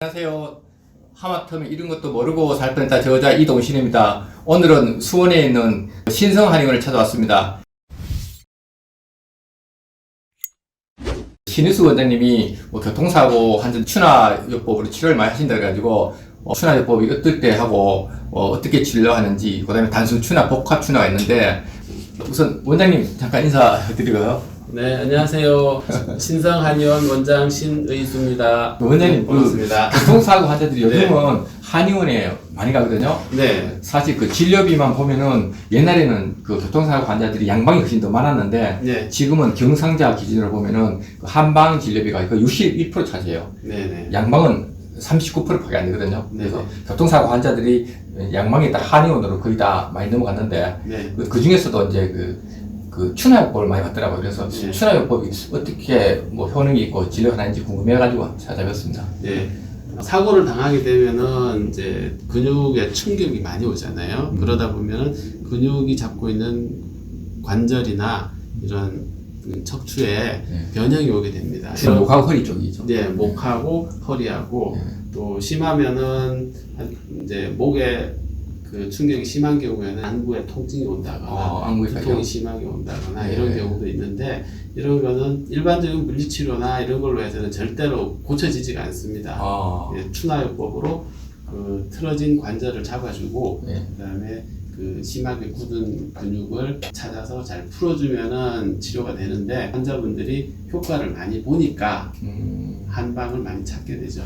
안녕하세요. 하마터면 이런 것도 모르고 살 뻔했다. 저 여자 이동신입니다. 오늘은 수원에 있는 신성한의원을 찾아왔습니다. 신희수 원장님이 교통사고 환자 추나요법으로 치료를 많이 하신다 해가지고 추나요법이 어떨 때 하고 어떻게 진료하는지, 그 다음에 단순 추나, 복합 추나가 있는데, 우선 원장님 잠깐 인사드리고요. 네, 안녕하세요. 신성한의원 원장 신의수입니다. 원장님, 반갑습니다. 교통사고 환자들이 네. 요즘은 한의원에 많이 가거든요. 네, 사실 그 진료비만 보면은 옛날에는 그 교통사고 환자들이 양방이 훨씬 더 많았는데, 네, 지금은 경상자 기준으로 보면은 그 한방 진료비가 거의 61% 차지해요. 네. 양방은 39%밖에 안 되거든요. 네. 그래서 교통사고 환자들이 양방에 다 한의원으로 거의 다 많이 넘어갔는데, 네. 그 중에서도 이제 그 추나요법을 많이 받더라고요. 그래서 네. 추나요법이 어떻게 뭐 효능이 있고 진료하는지 궁금해가지고 찾아뵙습니다. 네. 사고를 당하게 되면은 이제 근육에 충격이 많이 오잖아요. 그러다 보면은 근육이 잡고 있는 관절이나 이런 척추에 변형이 오게 됩니다. 주로 목하고 허리 쪽이죠. 네, 목하고 허리하고 또 심하면은 이제 목에 그 충격이 심한 경우에는 안구에 통증이 온다거나 안구에서요? 두통이 심하게 온다거나 네. 이런 경우도 있는데, 이런 거는 일반적인 물리치료나 이런 걸로 해서는 절대로 고쳐지지가 않습니다. 추나요법으로 그 틀어진 관절을 잡아주고 그다음에 그 심하게 굳은 근육을 찾아서 잘 풀어주면은 치료가 되는데, 환자분들이 효과를 많이 보니까 한방을 많이 찾게 되죠.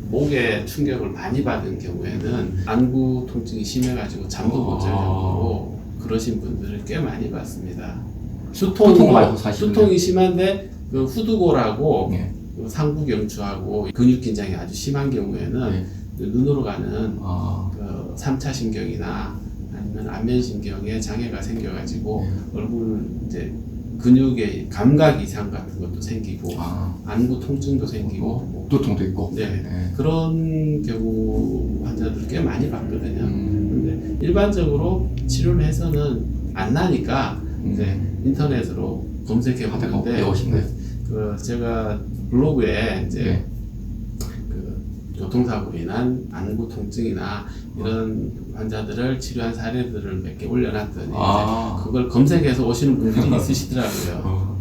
목에 충격을 많이 받은 경우에는 안구 통증이 심해가지고 잠도 못 잘 정도로 그러신 분들을 꽤 많이 봤습니다. 후두고 말고 사실은 수통이 심한데 그 후두고라고 네. 상부 경추하고 근육 긴장이 아주 심한 경우에는 눈으로 가는 그 3차 신경이나 아니면 안면신경에 장애가 생겨가지고 얼굴 이제 근육의 감각 이상 같은 것도 생기고 안구 통증도 생기고 두통도 있고. 네. 그런 경우 환자들 꽤 많이 봤거든요. 근데 일반적으로 치료를 해서는 안 나니까 이제 인터넷으로 검색해 보는데 그 제가 블로그에 이제 그 교통사고로 인한 안구 통증이나 이런 환자들을 치료한 사례들을 몇 개 올려놨더니 이제 그걸 검색해서 오시는 분들이 있으시더라고요.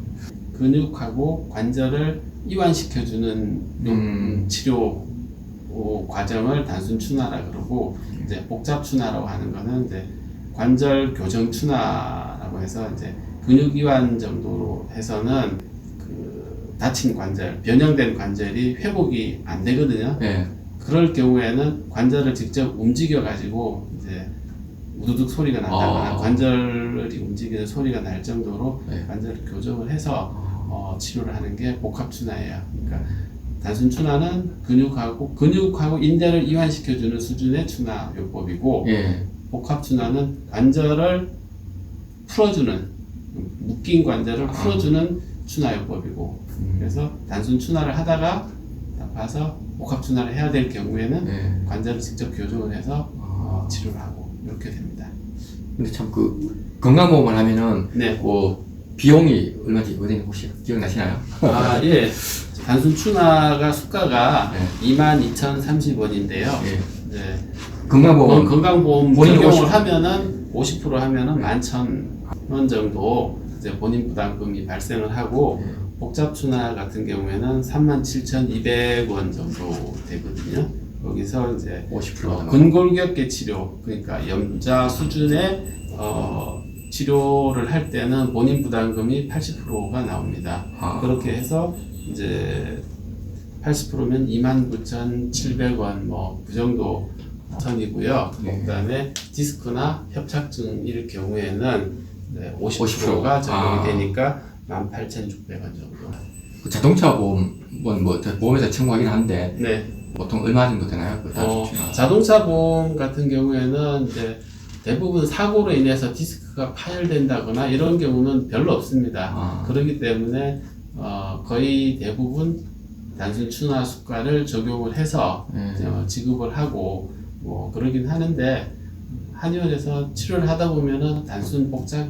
근육하고 관절을 이완시켜주는 치료 과정을 단순 추나라 그러고, 이제 복잡 추나라고 하는 거는 이제 관절 교정 추나라고 해서 이제 근육 이완 정도로 해서는 그 다친 관절, 변형된 관절이 회복이 안 되거든요. 그럴 경우에는 관절을 직접 움직여 가지고 이제 우두둑 소리가 난다거나 관절이 움직이는 소리가 날 정도로 관절을 교정을 해서 치료를 하는 게 복합 추나예요. 그러니까 단순 추나는 근육하고 인대를 이완시켜주는 수준의 추나 요법이고, 복합 추나는 관절을 풀어주는, 묶인 관절을 풀어주는 추나 요법이고, 그래서 단순 추나를 하다가 봐서 복합 추나를 해야 될 경우에는 관절을 직접 교정을 해서 치료를 하고 이렇게 됩니다. 근데 참 건강보험을 하면은 비용이 얼마인지 혹시 기억나시나요? 예. 단순 추나가 수가가 22,030원인데요. 건강보험 적용을 하면은 50% 하면은 11,000원 정도 이제 본인 부담금이 발생을 하고, 복잡 추나 같은 경우에는 37,200원 정도 되거든요. 거기서 이제 50%. 근골격계 치료, 그러니까 염좌 수준의 치료를 할 때는 본인 부담금이 80%가 나옵니다. 그렇게 해서 이제 80%면 29,700원 그 정도 선이고요. 그다음에 디스크나 협착증일 경우에는 50%가 적용이 되니까 18,600원 정도. 자동차 보험은 보험에서 청구하긴 하는데 보통 얼마 정도 되나요? 자동차 보험 같은 경우에는 이제 대부분 사고로 인해서 디스크가 파열된다거나 이런 경우는 별로 없습니다. 그렇기 때문에 거의 대부분 단순 추나 수가를 적용을 해서 지급을 하고 그러긴 하는데, 한의원에서 치료를 하다 보면은 단순 복잡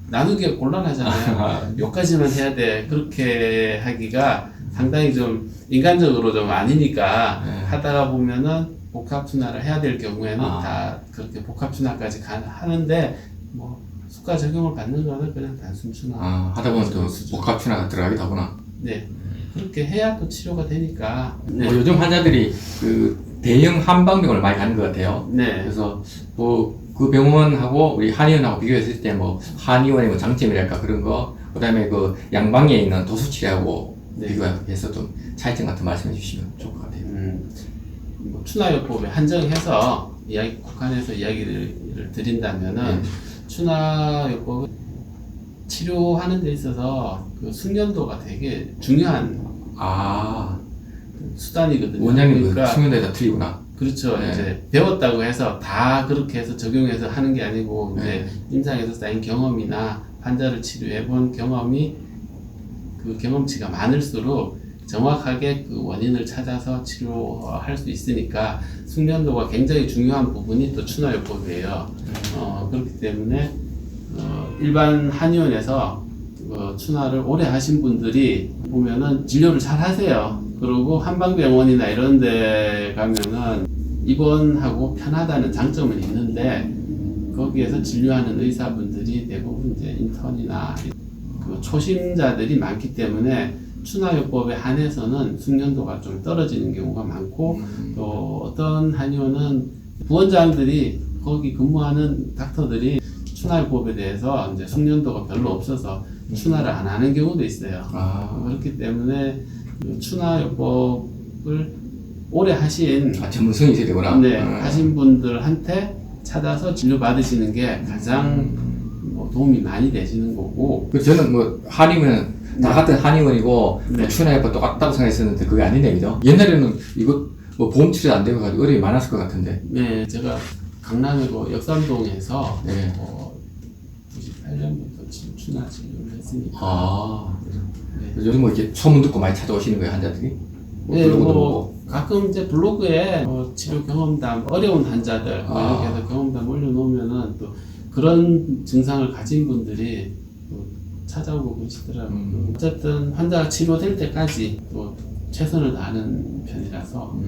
나누기가 곤란하잖아요. 여기까지만 해야 돼, 그렇게 하기가 상당히 좀 인간적으로 좀 아니니까 네. 하다가 보면은 복합 춘하를 해야 될 경우에는 아. 다 그렇게 복합 춘하까지 하는데 뭐 수가 적용을 받는 거는 그냥 단순 춘하. 하다 보면 또 수준. 복합 춘화가 들어가기도 하구나. 네. 그렇게 해야 또 치료가 되니까. 네. 요즘 환자들이 그 대형 한방병원을 많이 가는 것 같아요. 네. 그래서 뭐 그 병원하고 우리 한의원하고 비교했을 때 뭐 한의원의 뭐 장점이랄까 그런 거, 그다음에 그 양방에 있는 도수치료하고 네. 비교해서 좀 차이점 같은 말씀해 주시면 좋을 것 같아요. 뭐 춘하요법에 한정해서 국한해서 이야기를 드린다면은 춘하요법은 치료하는 데 있어서 그 숙련도가 되게 중요한 수단이거든요. 원장님 그러니까 그 숙련도에다 틀리구나. 그렇죠. 네. 이제 배웠다고 해서 다 그렇게 해서 적용해서 하는 게 아니고 이제 임상에서 쌓인 경험이나 환자를 치료해본 경험이 그 경험치가 많을수록 정확하게 그 원인을 찾아서 치료할 수 있으니까 숙련도가 굉장히 중요한 부분이 또 춘하요법이에요. 그렇기 때문에 일반 한의원에서 춘하를 오래 하신 분들이 보면은 진료를 잘 하세요. 그리고 한방병원이나 이런 데 가면은 입원하고 편하다는 장점은 있는데 거기에서 진료하는 의사분들이 대부분 이제 인턴이나 그 초심자들이 많기 때문에 춘하요법에 한해서는 숙련도가 좀 떨어지는 경우가 많고 또 어떤 한의원은 부원장들이 거기 근무하는 닥터들이 춘하요법에 대해서 이제 숙련도가 별로 없어서 춘하를 안 하는 경우도 있어요. 그렇기 때문에 그 춘하요법을 오래 하신 전문성이 있어야 되구나. 네, 하신 분들한테 찾아서 진료 받으시는 게 가장 뭐 도움이 많이 되시는 거고. 저는 뭐 한의원은 다 같은 한의원이고 네. 뭐 춘하요법 똑같다고 생각했었는데 그게 아니네, 그죠? 옛날에는 이거 뭐 보험 치료 안 되고 가지고 어려움이 많았을 것 같은데. 네, 제가 강남이고 역삼동에서 네. 98년부터 춘하 진료를 했으니까. 네. 요즘 뭐 이렇게 소문 듣고 많이 찾아오시는 거예요, 환자들이? 네, 블로그 뭐 들어보고. 가끔 이제 블로그에 치료 경험담, 어려운 환자들 뭐 이렇게 해서 경험담 올려놓으면은 또 그런 증상을 가진 분들이 또 찾아오고 그러시더라고요. 어쨌든 환자가 치료될 때까지 또 최선을 다하는 편이라서.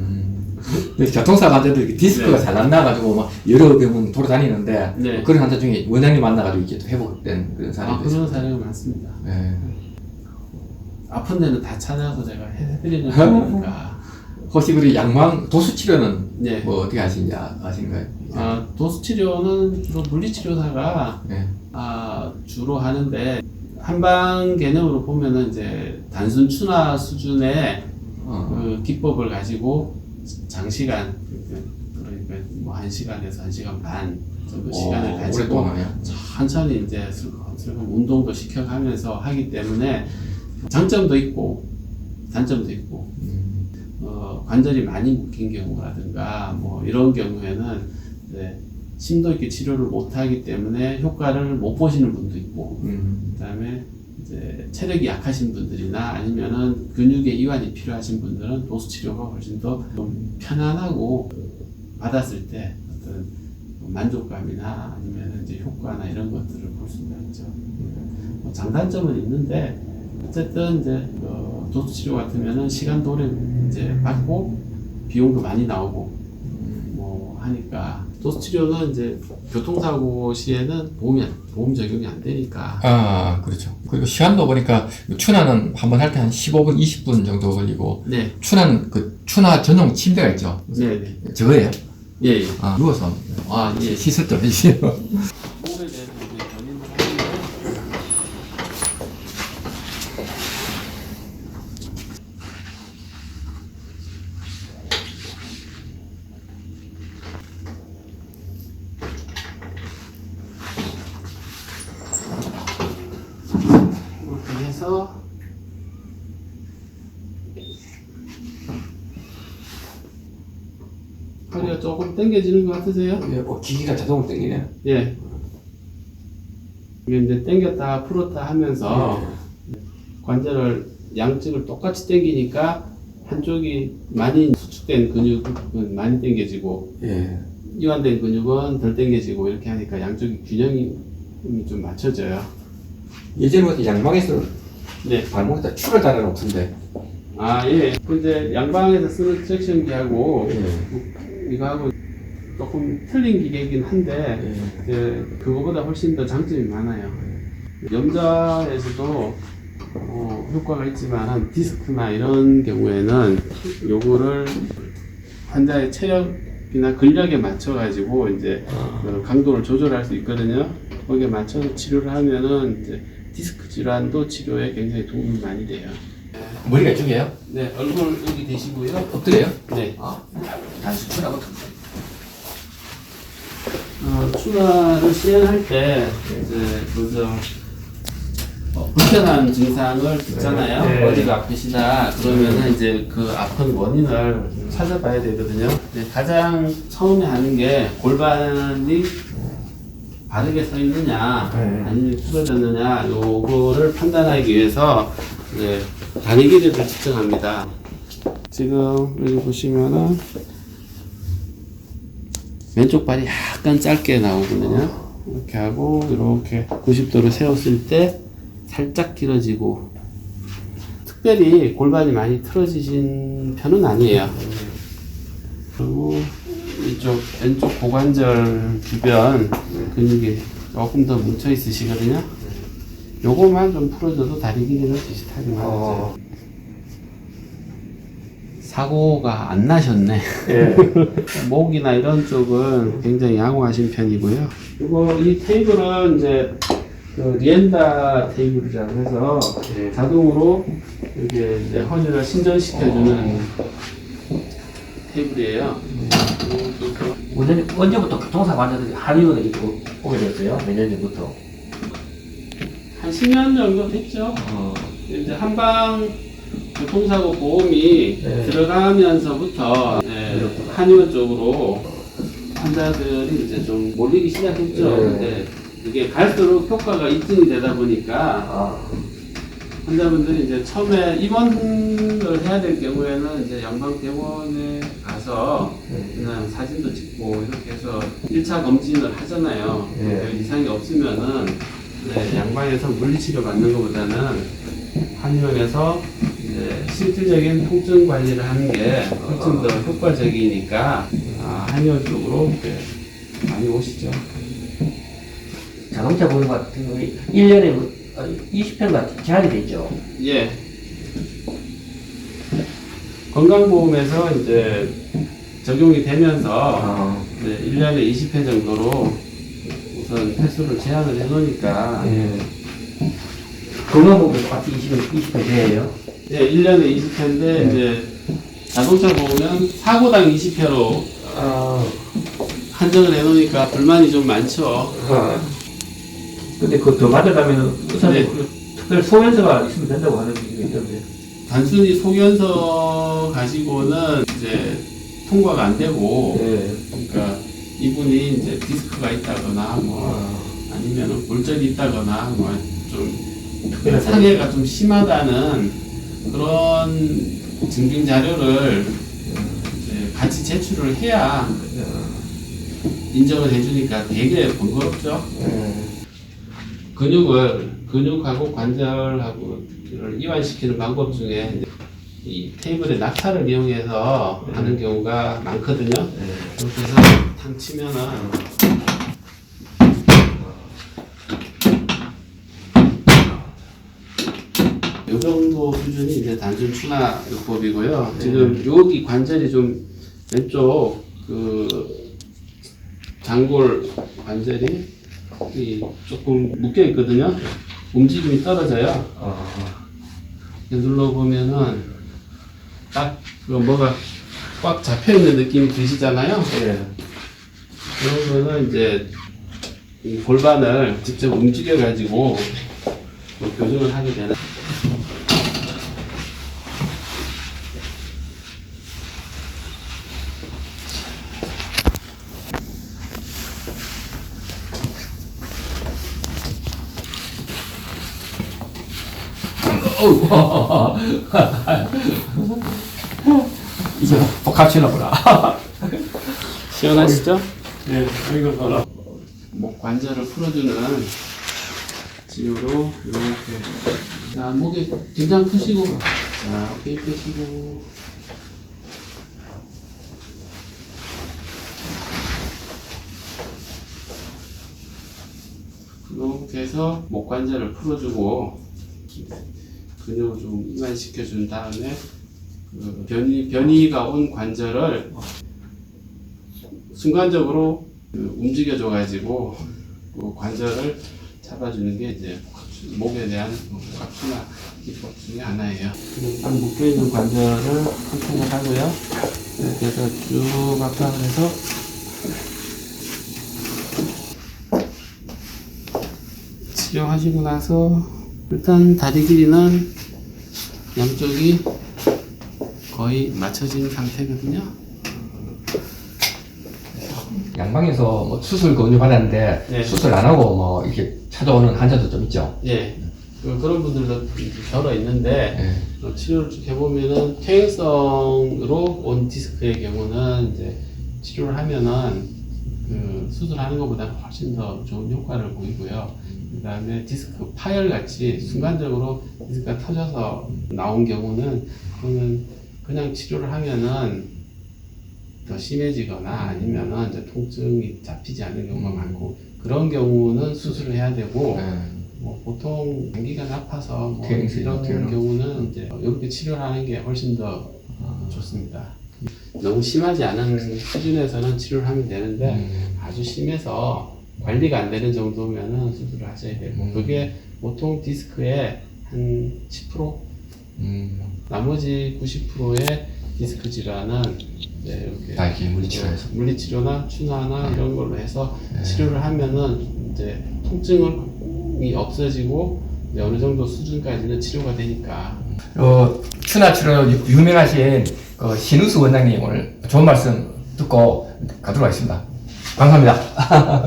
근데 교통사 환자들이 디스크가 네. 잘 안 나가지고 막 여러 병원 돌아다니는데 네. 그런 환자 중에 원장님 만나가지고 이렇게 또 회복된 그런 사례도 그런 있어요. 사례가 많습니다. 네. 아픈 데는 다 찾아서 제가 해드리는 거니까. 혹시 우리 양방 도수 치료는 네. 뭐 어떻게 하시는지 아신가요? 도수 치료는 주로 물리치료사가 네. 주로 하는데 한방 개념으로 보면은 이제 단순 춘하 수준의 그 기법을 가지고 장시간 그러니까 뭐 1시간에서 1시간 반 정도 시간을 가지고 오랫동안 하네요. 천천히 이제 슬금 운동도 시켜가면서 하기 때문에 장점도 있고 단점도 있고 관절이 많이 묶인 경우라든가 뭐 이런 경우에는 이제 심도 있게 치료를 못 하기 때문에 효과를 못 보시는 분도 있고 그다음에 이제 체력이 약하신 분들이나 아니면은 근육의 이완이 필요하신 분들은 도수 치료가 훨씬 더 좀 편안하고 받았을 때 어떤 만족감이나 아니면 이제 효과나 이런 것들을 볼 수가 있죠. 뭐 장단점은 있는데 어쨌든 이제 도수 치료 같으면은 시간도 오래 이제 받고 비용도 많이 나오고 뭐 하니까 도수 치료는 이제 교통사고 시에는 보험 적용이 안 되니까. 그렇죠. 그리고 시간도 보니까 춘하는 한 번 할 때 한 15분, 20분 정도 걸리고 네. 춘하는 그 춘하 전용 침대가 있죠. 네네. 저거예요? 예. 예. 누워서 예. 시술 좀 해주세요. 호흡에 대해서 이제 견인을 하면 이렇게 해서 허리가 조금 당겨지는 것 같으세요? 기기가 자동으로 당기네. 예. 이게 이제 당겼다 풀었다 하면서 관절을 양측을 똑같이 당기니까 한쪽이 많이 수축된 근육은 많이 당겨지고 예. 이완된 근육은 덜 당겨지고 이렇게 하니까 양쪽이 균형이 좀 맞춰져요. 예전에 양방에서 네. 발목에다 추를 달아놓던데 아, 예. 근데 양방에서 쓰는 트랙션기하고 예. 이거하고 조금 틀린 기계이긴 한데 예. 이제 그거보다 훨씬 더 장점이 많아요. 염자에서도 효과가 있지만 디스크나 이런 경우에는 요거를 환자의 체력이나 근력에 맞춰 가지고 이제 그 강도를 조절할 수 있거든요. 거기에 맞춰서 치료를 하면은 이제 디스크 질환도 치료에 굉장히 도움이 많이 돼요. 머리가 이쪽이에요? 네, 얼굴 여기 대시고요. 엎드려요? 네. 단수 추나고 추가를 시행할 때 이제 먼저 불편한 증상을 듣잖아요. 네. 어디가 아프시다 그러면은 이제 그 아픈 원인을 찾아봐야 되거든요. 가장 처음에 하는 게 골반이 바르게 서 있느냐 아니면 틀어졌느냐 요거를 판단하기 위해서 이제 다리 길이를 측정합니다. 지금 여기 보시면은 왼쪽 발이 약간 짧게 나오거든요. 이렇게 하고 이렇게 90도로 세웠을 때 살짝 길어지고 특별히 골반이 많이 틀어지신 편은 아니에요. 그리고 이쪽 왼쪽 고관절 주변 근육이 조금 더 뭉쳐 있으시거든요. 요거만 좀 풀어줘도 다리 길이는 비슷하게 맞아요. 사고가 안 나셨네. 예. 목이나 이런 쪽은 굉장히 양호하신 편이고요. 그리고 이 테이블은 이제 그 리엔다 테이블이라고 해서 자동으로 이렇게 이제 헌혈을 신전시켜주는 테이블이에요. 언제부터 교통사 환자들이 한의원에 오게 됐어요? 몇 년 전부터? 한 10년 정도 됐죠. 이제 한방 교통사고 보험이 들어가면서부터 한의원 쪽으로 환자들이 이제 좀 몰리기 시작했죠. 근데 이게 갈수록 효과가 입증이 되다 보니까 환자분들이 이제 처음에 입원을 해야 될 경우에는 이제 양방병원에 가서 그냥 사진도 찍고 이렇게 해서 1차 검진을 하잖아요. 별 이상이 없으면은 양방에서 물리치료 받는 것보다는 한의원에서 이제 실질적인 통증 관리를 하는 게 훨씬 더 효과적이니까 한의원 쪽으로 이렇게 많이 오시죠. 자동차 보험 같은 경우에 1년에 20편만 제한이 돼 있죠. 예. 건강보험에서 이제 적용이 되면서 이제 1년에 20회 정도로 우선 횟수를 제한을 해놓으니까 건강보험도 똑같이 20편 돼요. 예, 1년에 20회인데 이제 자동차 보면 사고당 20회로 한정을 해놓으니까 불만이 좀 많죠. 근데 그거 더 받으려면 우선 네. 특별 소견서가 있으면 된다고 하는 게 있던데. 단순히 소견서 가지고는 이제 통과가 안 되고, 그러니까 이분이 이제 디스크가 있다거나 아니면 골절이 있다거나 좀 상해가 좀 심하다는 그런 증빙 자료를 이제 같이 제출을 해야 인정을 해주니까 되게 번거롭죠. 근육하고 관절하고를 이완시키는 방법 중에 이 테이블에 낙차를 이용해서 하는 경우가 많거든요. 그렇게 해서 탕 치면은 요 정도 수준이 이제 단순 추나요법이고요. 지금 여기 관절이 좀 왼쪽 그 장골 관절이 조금 묶여 있거든요. 움직임이 떨어져요. 눌러보면은 딱 뭐가 꽉 잡혀 있는 느낌이 드시잖아요. 그러면은 이제 이 골반을 직접 움직여 가지고 교정을 하게 되는. 이게 복합치나구나. 시원하시죠? 네, 이거 목 관절을 풀어주는 치료로 이렇게. 자, 목에 긴장 푸시고 자, 오케이 펴시고. 이렇게 해서 목 관절을 풀어주고 근육을 좀 이완시켜준 다음에 그 변이가 온 관절을 순간적으로 움직여줘가지고 그 관절을 잡아주는 게 이제 목에 대한 복합순환 기법 중에 하나예요. 딱 묶여있는 관절을 컨트롤 하고요. 이렇게 해서 쭉 압박을 해서 치료하시고 나서 일단 다리 길이는 양쪽이 거의 맞춰진 상태거든요. 양방에서 뭐 수술 권유 받았는데 네. 수술 안 하고 뭐 이렇게 찾아오는 환자도 좀 있죠. 예. 그런 분들도 여러 있는데 네. 치료를 쭉 해보면은 퇴행성으로 온 디스크의 경우는 이제 치료를 하면은 그 수술하는 것보다 훨씬 더 좋은 효과를 보이고요. 그 다음에 디스크 파열 같이 순간적으로 디스크가 터져서 나온 경우는 그러면 그냥 치료를 하면은 더 심해지거나 아니면은 이제 통증이 잡히지 않는 경우가 많고 그런 경우는 수술을 해야 되고 뭐 보통 장기간 아파서 뭐 이런 경우는 이제 이렇게 치료를 하는 게 훨씬 더 좋습니다. 너무 심하지 않은 수준에서는 치료를 하면 되는데 아주 심해서 관리가 안 되는 정도면은 수술을 하셔야 되고 그게 보통 디스크의 한 10%? 나머지 90%의 디스크 질환은 이제 이렇게 다 이렇게 물리치료해서. 물리치료나 추나나 이런 걸로 해서 치료를 하면은 이제 통증이 없어지고 이제 어느 정도 수준까지는 치료가 되니까. 추나 치료 유명하신 신우수 원장님 오늘 좋은 말씀 듣고 가도록 하겠습니다. 감사합니다.